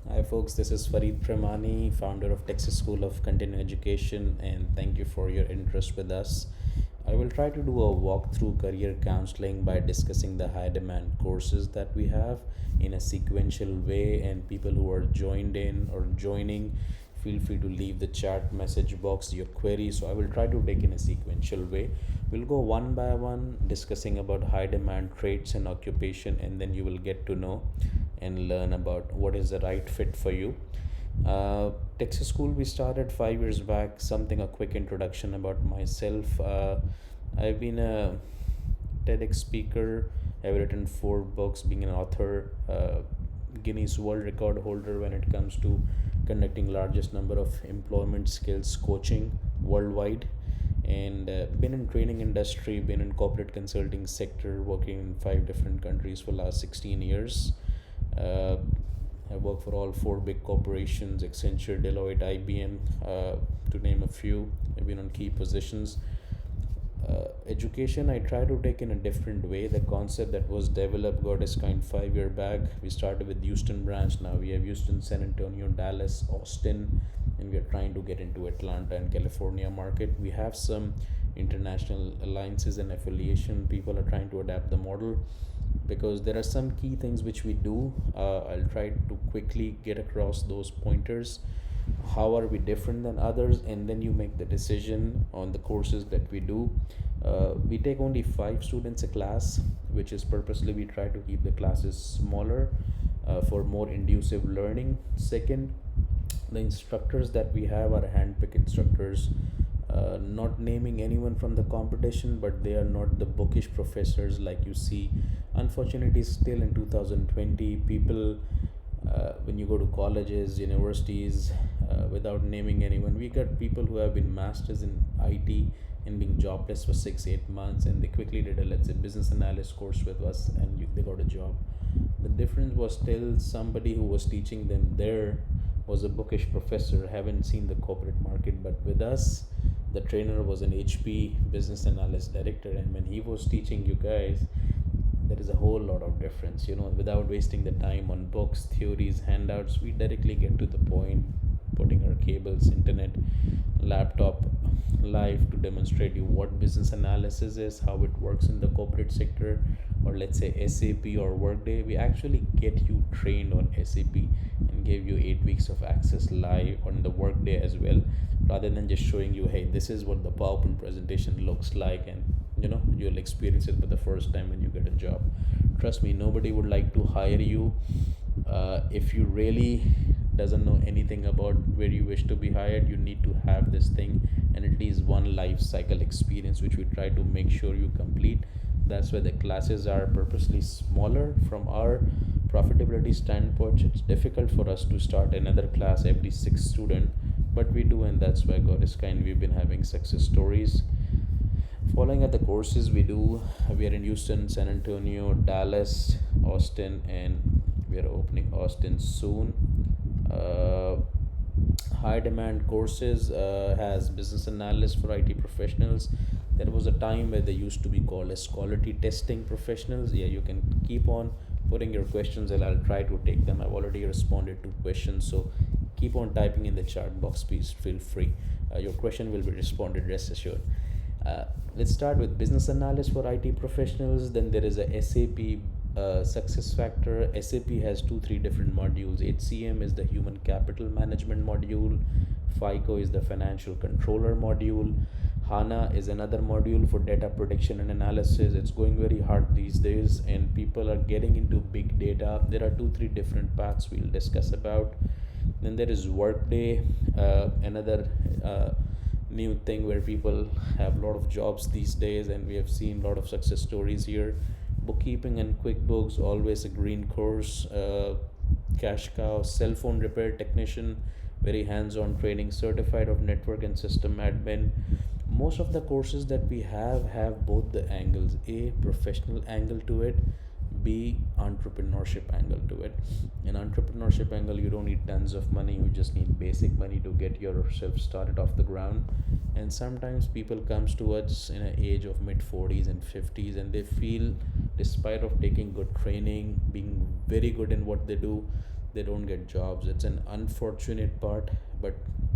Hi, folks. This is Farid Premani, founder of Texas School of Continuing Education, and thank you for your interest with us. I will try to do a walkthrough career counseling by discussing the high demand courses that we have in a sequential way, and people who are joined in or joining, feel free to leave the chat message box your queries. So I will try to take in a sequential way. We'll go one by one discussing about high demand traits and occupation, and then you will get to know and learn about what is the right fit for you. Texas School we started 5 years back. Something a quick introduction about myself. I've been a TEDx speaker. I've written 4 books, being an author, Guinness World Record holder when it comes to conducting largest number of employment skills coaching worldwide, and been in training industry, been in corporate consulting sector, working in 5 different countries for last 16 years. uh, I work for all 4 big corporations: Accenture, Deloitte, IBM, to name a few. I've been on key positions. Education, I try to take in a different way. The concept that was developed, God is kind, 5 year back. We started with Houston branch. Now we have Houston, San Antonio, Dallas, Austin, and we are trying to get into Atlanta and California market. We have some international alliances and affiliation. People are trying to adapt the model because there are some key things which we do. I'll try to quickly get across those pointers. How are we different than others? And then you make the decision on the courses that we do. We take only 5 students a class, which is purposely we try to keep the classes smaller for more inducive learning. Second, the instructors that we have are handpicked instructors, not naming anyone from the competition, but they are not the bookish professors like you see. Unfortunately, still in 2020, people, when you go to colleges, universities, without naming anyone, we got people who have been masters in IT and being jobless for 6 8 months, and they quickly did a, let's say, business analyst course with us, and they got a job. The difference was still somebody who was teaching them there was a bookish professor, haven't seen the corporate market. But with us, the trainer was an HP business analyst director, and when he was teaching you guys, there is a whole lot of difference. Without wasting the time on books, theories, handouts, we directly get to the point, putting our cables, internet, laptop live to demonstrate you what business analysis is, how it works in the corporate sector, or let's say SAP or Workday. We actually get you trained on SAP and give you 8 weeks of access live on the Workday as well, rather than just showing you, hey, this is what the PowerPoint presentation looks like, and you'll experience it for the first time when you get a job. Trust me, nobody would like to hire you if you really doesn't know anything about where you wish to be hired. You need to have this thing and at least one life cycle experience, which we try to make sure you complete. That's why the classes are purposely smaller. From our profitability standpoint, it's difficult for us to start another class every 6 student, but we do, and that's why God is kind, we've been having success stories. Following at the courses we do, we are in Houston, San Antonio, Dallas, Austin, and we are opening Austin soon. uh, High demand courses has business analyst for IT professionals. There was a time where they used to be called as quality testing professionals. Yeah, you can keep on putting your questions and I'll try to take them. I've already responded to questions, so keep on typing in the chat box, please feel free. Your question will be responded, rest assured. uh, let's start with business analyst for IT professionals. Then there is a SAP success factor. SAP has 3 different modules. HCM is the human capital management module. FICO is the financial controller module. HANA is another module for data prediction and analysis. It's going very hard these days, and people are getting into big data. There are 3 different paths we'll discuss about. Then there is Workday, another new thing where people have a lot of jobs these days, and we have seen a lot of success stories here. Bookkeeping and Quickbooks, always a green course. Cash cow, cell phone repair technician, very hands-on training, certified of network and system admin. Most of the courses that we have both the angles: a professional angle to it, B entrepreneurship angle to it. In entrepreneurship angle, you don't need tons of money, you just need basic money to get yourself started off the ground. And sometimes people comes to us in an age of mid 40s and 50s, and they feel, despite of taking good training, being very good in what they do, they don't get jobs. It's an unfortunate part, but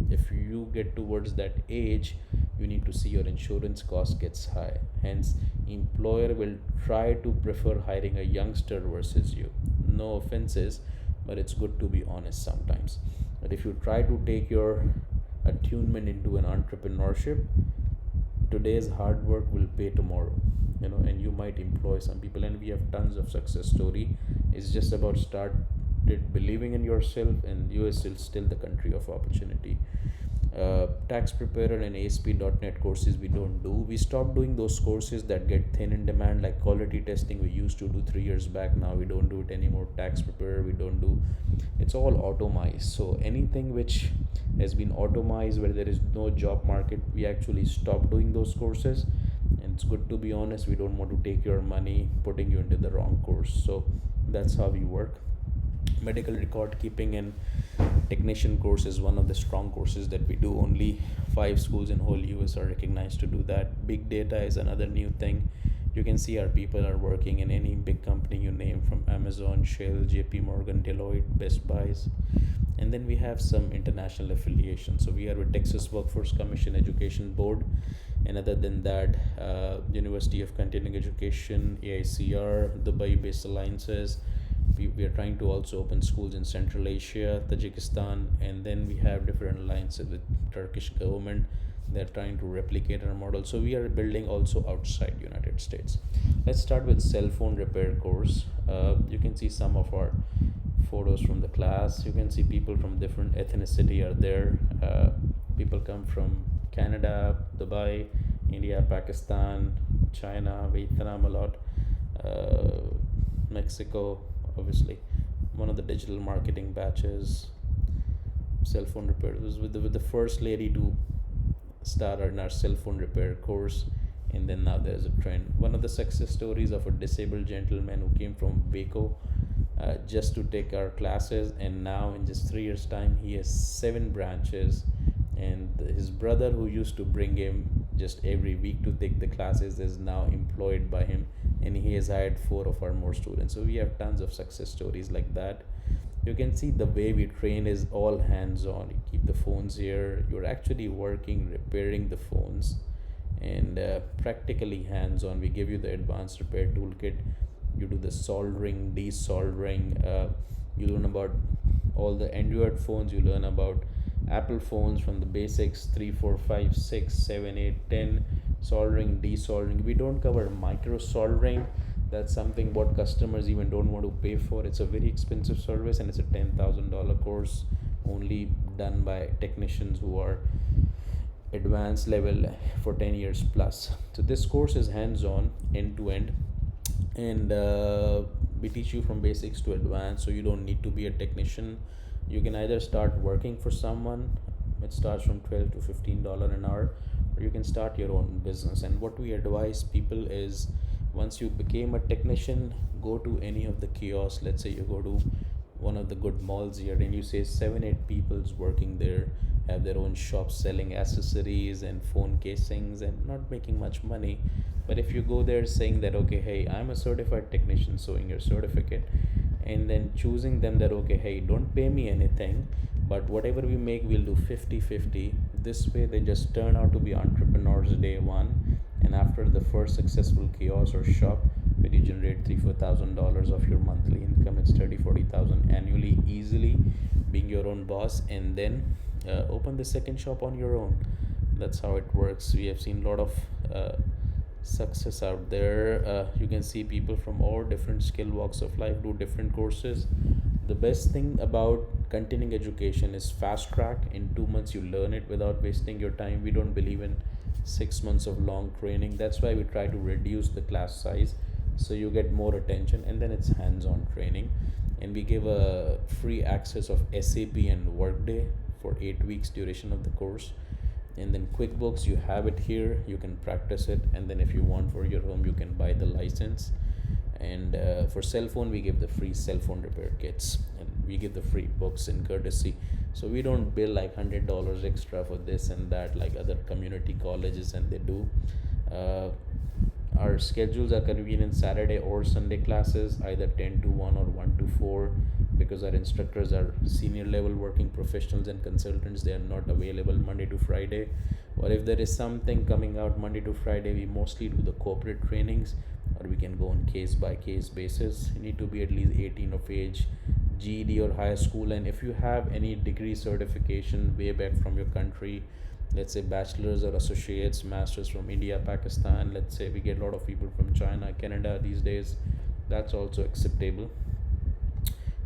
if you get towards that age, you need to see your insurance cost gets high. Hence, employer will try to prefer hiring a youngster versus you. No offenses, but it's good to be honest sometimes. But if you try to take your attunement into an entrepreneurship, today's hard work will pay tomorrow, and you might employ some people, and we have tons of success story. It's just about started believing in yourself, and US is still the country of opportunity. Tax preparer and ASP.NET courses we don't do. We stopped doing those courses that get thin in demand, like quality testing we used to do 3 years back. Now we don't do it anymore. Tax preparer we don't do. It's all automized. So anything which has been automized where there is no job market, we actually stopped doing those courses. And it's good to be honest, we don't want to take your money putting you into the wrong course. So that's how we work. Medical record keeping and technician course is one of the strong courses that we do. Only 5 schools in whole US are recognized to do that. Big data is another new thing. You can see our people are working in any big company you name, from Amazon, Shell, JP Morgan, Deloitte, Best Buys. And then we have some international affiliations. So we are with Texas Workforce Commission Education Board, and other than that, University of Continuing Education, AICR, Dubai based alliances. We are trying to also open schools in Central Asia, Tajikistan, and then we have different alliances with Turkish government. They're trying to replicate our model. So we are building also outside United States. Let's start with cell phone repair course. You can see some of our photos from the class. You can see people from different ethnicity are there. People come from Canada, Dubai, India, Pakistan, China, Vietnam a lot, Mexico, obviously. One of the digital marketing batches, cell phone repair. It was with the first lady to start in our cell phone repair course, and then now there's a trend. One of the success stories of a disabled gentleman who came from Waco just to take our classes, and now in just 3 years time he has 7 branches, and his brother who used to bring him just every week to take the classes is now employed by him, and he has hired 4 of our more students. So we have tons of success stories like that. You can see the way we train is all hands-on. You keep the phones here, you're actually working repairing the phones, and practically hands-on. We give you the advanced repair toolkit. You do the soldering, desoldering. You learn about all the Android phones. You learn about Apple phones from the basics 3, 4, 5, 6, 7, 8, 10. Soldering, desoldering. We don't cover micro soldering. That's something what customers even don't want to pay for. It's a very expensive service, and it's a $10,000 course only done by technicians who are advanced level for 10 years plus. So this course is hands-on, end-to-end, and we teach you from basics to advanced. So you don't need to be a technician. You can either start working for someone. It starts from $12 to $15 an hour, or you can start your own business. And what we advise people is, once you became a technician, go to any of the kiosks. Let's say you go to one of the good malls here, and you say 7-8 people's working there, have their own shops selling accessories and phone casings and not making much money. But if you go there saying that, okay, hey, I'm a certified technician, showing your certificate, and then choosing them that, okay, hey, don't pay me anything, but whatever we make, we'll do 50-50. This way they just turn out to be entrepreneurs day one, and after the first successful kiosk or shop where you generate $3,000-4,000 of your monthly income, it's 30,000-40,000 annually, easily being your own boss, and then open the second shop on your own. That's how it works. We have seen a lot of success out there. You can see people from all different skill walks of life do different courses. The best thing about continuing education is fast track. In 2 months you learn it without wasting your time. We don't believe in 6 months of long training. That's why we try to reduce the class size so you get more attention, and then it's hands-on training. And we give a free access of SAP and Workday for 8 weeks duration of the course. And then Quickbooks, you have it here, you can practice it, and then if you want for your home, you can buy the license. And for cell phone, we give the free cell phone repair kits, and we give the free books in courtesy. So we don't bill like $100 extra for this and that like other community colleges, and they do. Our schedules are convenient: Saturday or Sunday classes, either 10 to 1 or 1 to 4. because our instructors are senior level working professionals and consultants. They are not available Monday to Friday, or if there is something coming out Monday to Friday, we mostly do the corporate trainings, or we can go on case by case basis. You need to be at least 18 of age, GED or high school, and if you have any degree certification way back from your country, let's say bachelor's or associates, masters from India, Pakistan, let's say we get a lot of people from China, Canada these days, that's also acceptable.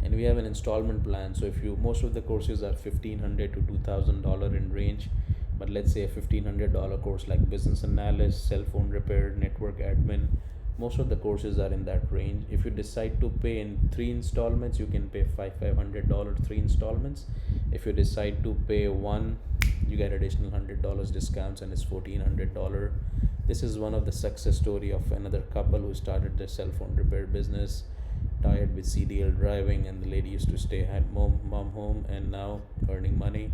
And we have an installment plan, so if you, most of the courses are $1,500 to $2,000 in range, but let's say a $1,500 course like business analyst, cell phone repair, network admin, most of the courses are in that range. If you decide to pay in 3 installments, you can pay $500 3 installments. If you decide to pay one, you get additional $100 discounts, and it's $1,400. This is one of the success story of another couple who started their cell phone repair business, tired with CDL driving, and the lady used to stay at mom home, and now earning money.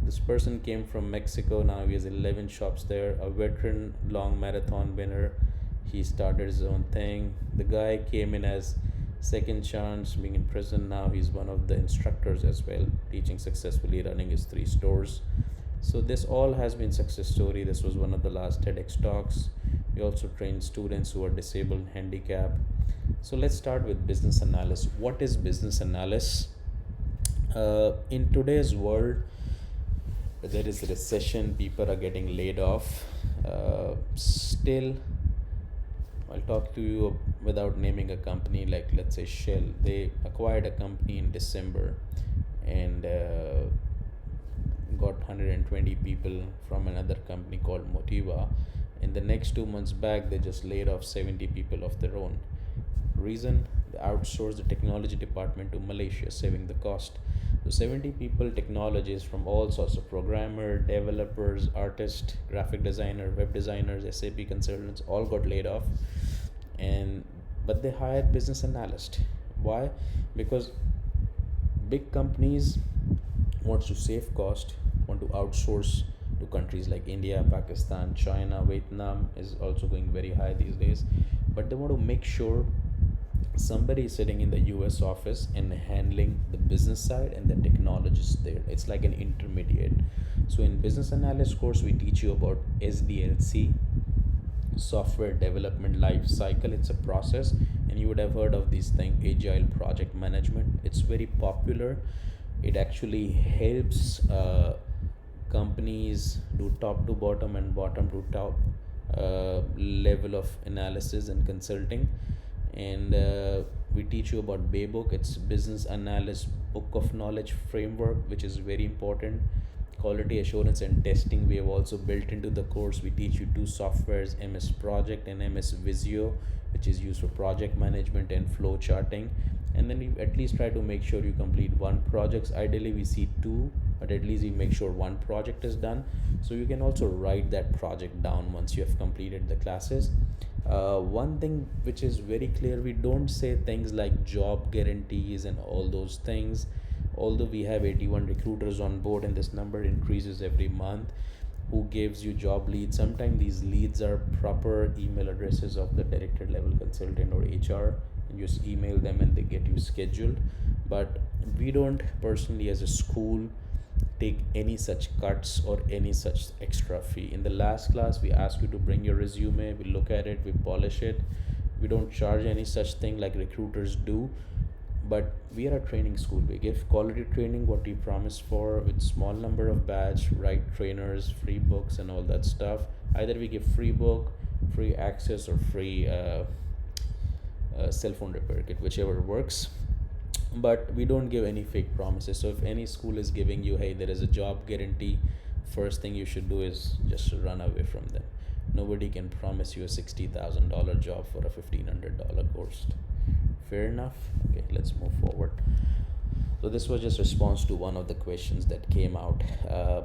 This person came from Mexico. Now he has 11 shops there, a veteran long marathon winner. He started his own thing. The guy came in as second chance, being in prison. Now he's one of the instructors as well, teaching successfully, running his 3 stores. So this all has been success story. This was one of the last TEDx talks. We also train students who are disabled and handicapped. So let's start with business analysis. What is business analysis? In today's world, there is a recession, people are getting laid off. Still, I'll talk to you without naming a company, like let's say Shell. They acquired a company in December and got 120 people from another company called Motiva. In the next 2 months back, they just laid off 70 people of their own. Reason? They outsourced the technology department to Malaysia, saving the cost. So 70 people, technologists from all sorts of programmer, developers, artists, graphic designer, web designers, SAP consultants, all got laid off. But they hired business analysts. Why? Because big companies want to save cost, want to outsource to countries like India, Pakistan, China, Vietnam is also going very high these days. But they want to make sure somebody is sitting in the US office and handling the business side, and the technologist there. It's like an intermediate. So in business analyst course, we teach you about SDLC, software development life cycle. It's a process, and you would have heard of this thing, agile project management. It's very popular. It actually helps companies do top to bottom and bottom to top level of analysis and consulting. And we teach you about Baybook. It's business analyst book of knowledge framework, which is very important. Quality assurance and testing, we have also built into the course. We teach you 2 softwares, MS Project and MS Visio, which is used for project management and flow charting. And then we at least try to make sure you complete 1 project. Ideally we see 2, but at least we make sure 1 project is done, so you can also write that project down once you have completed the classes. One thing which is very clear, we don't say things like job guarantees and all those things. Although we have 81 recruiters on board, and this number increases every month, who gives you job leads. Sometimes these leads are proper email addresses of the director level consultant or HR, and you just email them and they get you scheduled. But we don't personally as a school take any such cuts or any such extra fee. In the last class, we ask you to bring your resume, we look at it, we polish it. We don't charge any such thing like recruiters do. But we are a training school. We give quality training, what we promise for, with small number of batch, right trainers, free books and all that stuff. Either we give free book, free access, or free cell phone repair kit, whichever works. But we don't give any fake promises. So if any school is giving you, hey, there is a job guarantee, first thing you should do is just run away from them. Nobody can promise you a $60,000 job for a $1,500 course. Fair enough? Okay, let's move forward. So this was just response to one of the questions that came out.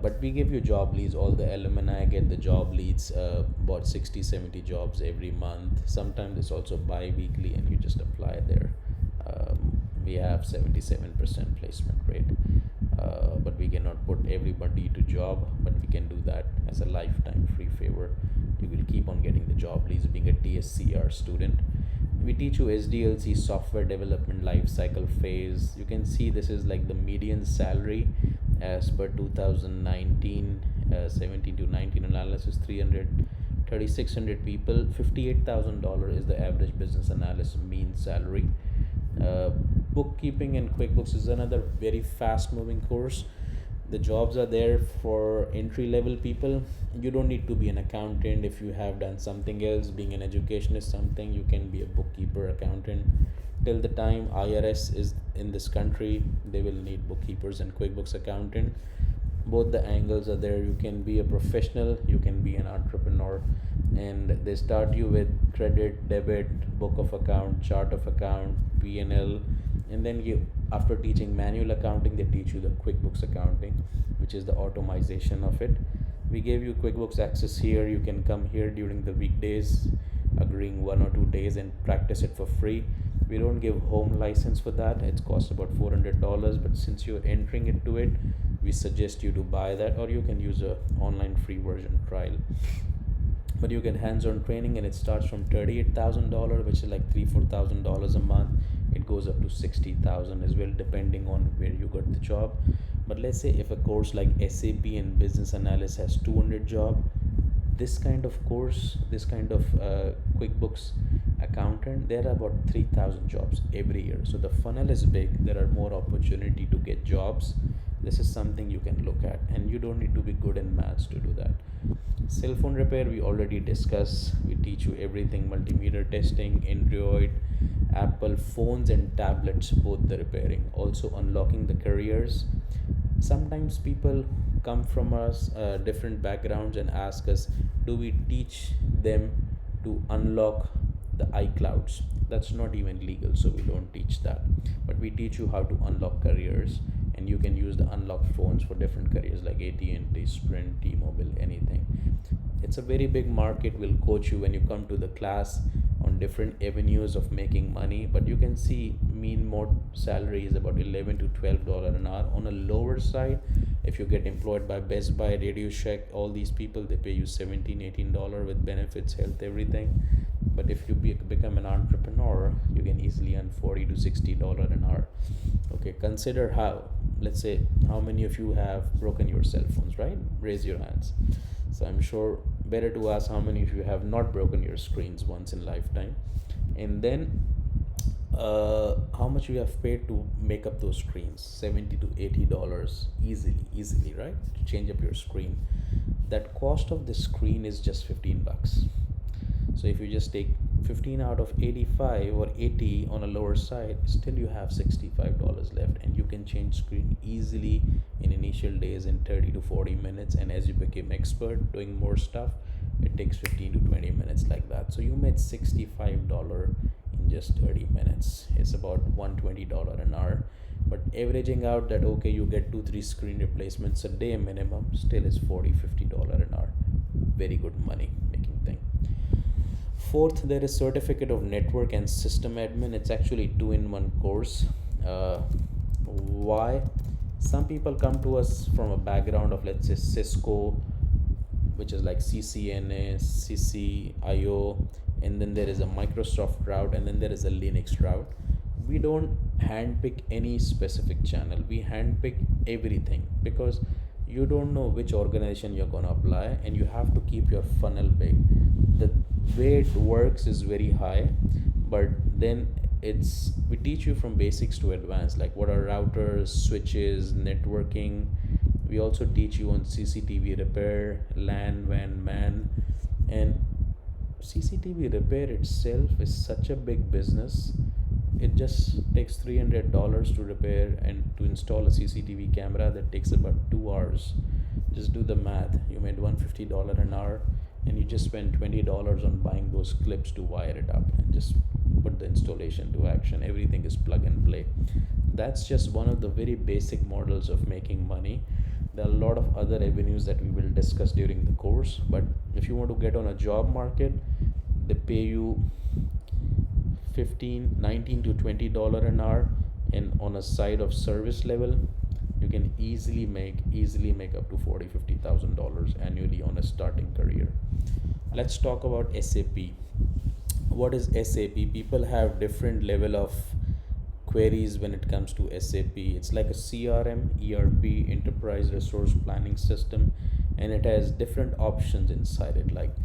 But we give you job leads. All the alumni get the job leads, about 60-70 jobs every month. Sometimes it's also bi-weekly and you just apply there. We have 77% placement rate, but we cannot put everybody to job, but we can do that as a lifetime free favor. You will keep on getting the job leads being a TSCER student. we teach you SDLC, software development life cycle phase. You can see this is like the median salary as per 2019 17 to 19 analysis, 3,600 people. $58,000 is the average business analyst mean salary. uh, Bookkeeping and QuickBooks is another very fast moving course. The jobs are there for entry level people. You don't need to be an accountant. If you have done something else, being an education is something, you can be a bookkeeper, accountant. Till the time IRS is in this country, they will need bookkeepers and QuickBooks accountant. Both the angles are there. You can be a professional, you can be an entrepreneur. And they start you with credit, debit, book of account, chart of account, P&L. And then you, after teaching manual accounting, they teach you the QuickBooks accounting, which is the automation of it. We gave you QuickBooks access here. You can come here during the weekdays, agreeing 1 or 2 days, and practice it for free. We don't give home license for that. It costs about $400, but since you're entering into it, we suggest you to buy that, or you can use a online free version trial. But you get hands-on training, and it starts from $38,000, which is like $3,000-4,000 a month. It goes up to $60,000 as well, depending on where you got the job. But let's say if a course like SAP and business analysis has 200 job, this kind of course, this kind of QuickBooks accountant, there are about 3,000 jobs every year. So the funnel is big. There are more opportunity to get jobs. This is something you can look at, and you don't need to be good in maths to do that. Cell phone repair, we already discussed. We teach you everything: multimeter testing, Android, Apple phones and tablets, both the repairing. Also unlocking the careers. Sometimes people come from us different backgrounds and ask us, do we teach them to unlock the iClouds? That's not even legal, so we don't teach that. But we teach you how to unlock careers, and you can use the unlocked phones for different careers like AT&T, Sprint, T-Mobile, anything. It's a very big market. We'll coach you when you come to the class on different avenues of making money. But you can see mean mode salary is about $11 to $12 an hour. On a lower side, if you get employed by Best Buy, Radio Shack, all these people, they pay you $17-18 with benefits, health, everything. But if you become an entrepreneur, you can easily earn $40 to $60 an hour. Okay, consider how. Let's say, how many of you have broken your cell phones, right? Raise your hands. So I'm sure better to ask how many of you have not broken your screens once in lifetime. And then how much you have paid to make up those screens. $70 to $80 easily, right? To change up your screen. That cost of the screen is just $15. So if you just take 15 out of 85 or 80 on a lower side, still you have $65 left, and you can change screen easily in initial days in 30 to 40 minutes. And as you become expert doing more stuff, it takes 15 to 20 minutes like that. So you made $65 in just 30 minutes. It's about $120 an hour. But averaging out that, okay, you get 2-3 screen replacements a day minimum, still is $40-50 an hour. Very good money making thing. Fourth, there is certificate of network and system admin. It's actually 2-in-1 course. Why? Some people come to us from a background of, let's say, Cisco, which is like CCNA, CCIO, and then there is a Microsoft route, and then there is a Linux route. We don't handpick any specific channel. We handpick everything, because you don't know which organization you're going to apply, and you have to keep your funnel big. The way it works is very high, but then we teach you from basics to advanced, like what are routers, switches, networking. We also teach you on CCTV repair, LAN, WAN, MAN. And CCTV repair itself is such a big business. It just takes $300 to repair and to install a CCTV camera. That takes about 2 hours. Just do the math. You made $150 an hour, and you just spend $20 on buying those clips to wire it up and just put the installation to action. Everything is plug and play. That's just one of the very basic models of making money. There are a lot of other avenues that we will discuss during the course, but if you want to get on a job market, they pay you $19 to $20 an hour, and on a side of service level, you can easily make up to $40,000-50,000 annually on a starting career. Let's talk about SAP. What is SAP? People have different level of queries when it comes to SAP. It's like a CRM, ERP, enterprise resource planning system, and it has different options inside it. Like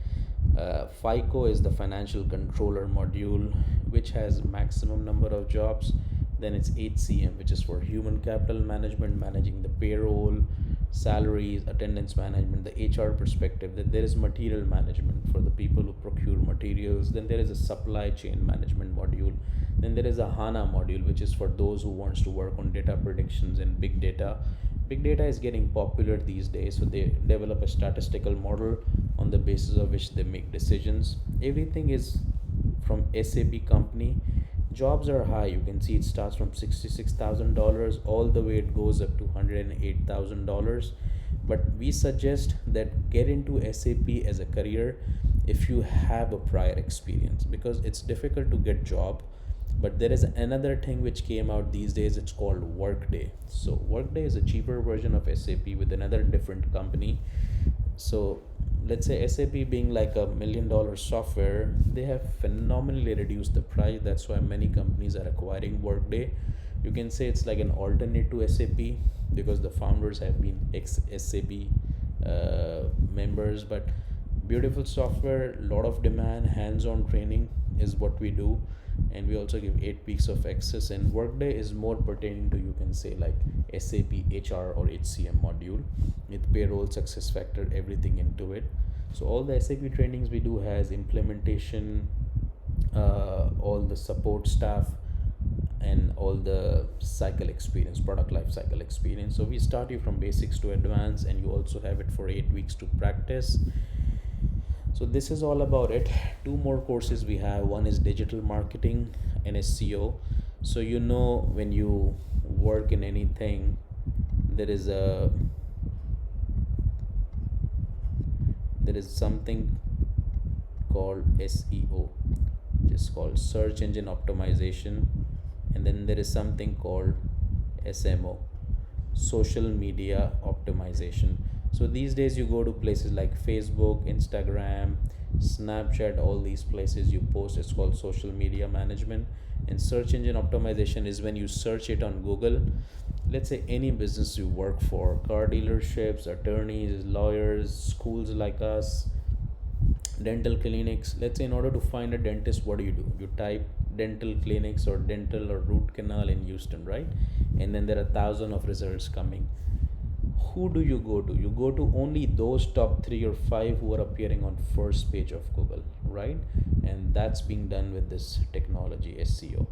FICO is the financial controller module, which has maximum number of jobs. Then it's HCM, which is for human capital management, managing the payroll, salaries, attendance management, the HR perspective. Then there is material management for the people who procure materials. Then there is a supply chain management module. Then there is a HANA module, which is for those who wants to work on data predictions and big data. Big data is getting popular these days, so they develop a statistical model on the basis of which they make decisions. Everything is from SAP company. Jobs are high. You can see it starts from $66,000 all the way it goes up to $108,000. But we suggest that get into SAP as a career if you have a prior experience, because it's difficult to get job. But there is another thing which came out these days. It's called Workday. So Workday is a cheaper version of SAP with another different company. So let's say SAP being like $1 million software, they have phenomenally reduced the price. That's why many companies are acquiring Workday. You can say it's like an alternate to SAP, because the founders have been ex SAP members. But beautiful software, lot of demand, hands-on training is what we do. And we also give 8 weeks of access. And Workday is more pertaining to, you can say, like SAP HR or HCM module with payroll, success factor, everything into it. So all the SAP trainings we do has implementation, all the support staff, and all the cycle experience, product life cycle experience. So we start you from basics to advanced, and you also have it for 8 weeks to practice. So this is all about it. Two more courses we have. One is digital marketing and SEO. So when you work in anything, there is something called SEO, which is called search engine optimization, and then there is something called SMO, social media optimization. So these days you go to places like Facebook, Instagram, Snapchat, all these places you post. It's called social media management. And search engine optimization is when you search it on Google. Let's say any business you work for, car dealerships, attorneys, lawyers, schools like us, dental clinics. Let's say in order to find a dentist, what do? You type dental clinics or dental or root canal in Houston, right? And then there are thousands of results coming. Who do you go to? You go to only those top 3 or 5 who are appearing on first page of Google, right? And that's being done with this technology, SEO.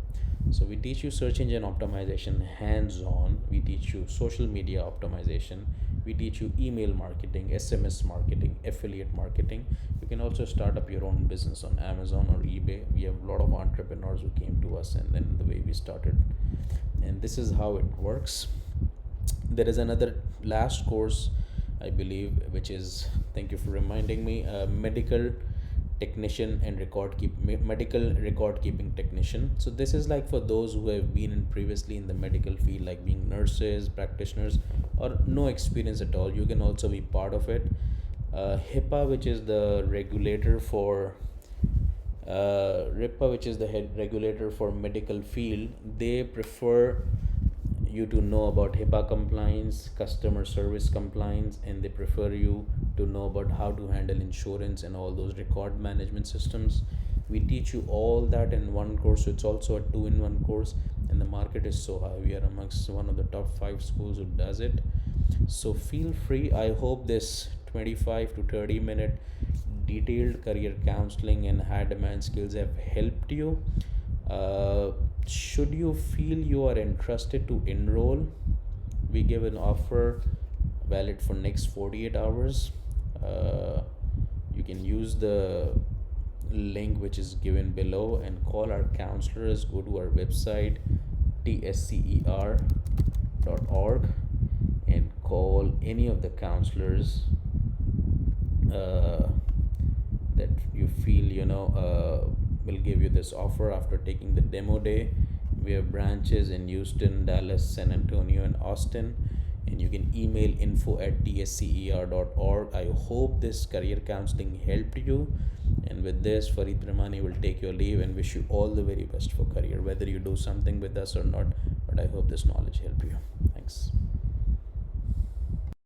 So we teach you search engine optimization hands-on. We teach you social media optimization. We teach you email marketing, SMS marketing, affiliate marketing. You can also start up your own business on Amazon or eBay. We have a lot of entrepreneurs who came to us, and then the way we started. And this is how it works. There is another last course, I believe, which is, thank you for reminding me, medical technician and medical record keeping technician. So this is like for those who have been previously in the medical field, like being nurses, practitioners, or no experience at all. You can also be part of it. HIPAA, which is the regulator for RIPA, which is the head regulator for medical field, they prefer you to know about HIPAA compliance, customer service compliance, and they prefer you to know about how to handle insurance and all those record management systems. We teach you all that in one course. So it's also a 2-in-1 course, and the market is so high. We are amongst one of the top 5 schools who does it. So feel free. I hope this 25 to 30 minute detailed career counseling and high demand skills have helped you. Should you feel you are interested to enroll, we give an offer valid for next 48 hours. You can use the link which is given below and call our counselors. Go to our website tscer.org and call any of the counselors that you feel will give you this offer after taking the demo day. We have branches in Houston, Dallas, San Antonio, and Austin. and you can email info@tscer.org. I hope this career counseling helped you. And with this, Farid Premani will take your leave and wish you all the very best for career, whether you do something with us or not. But I hope this knowledge helped you. Thanks.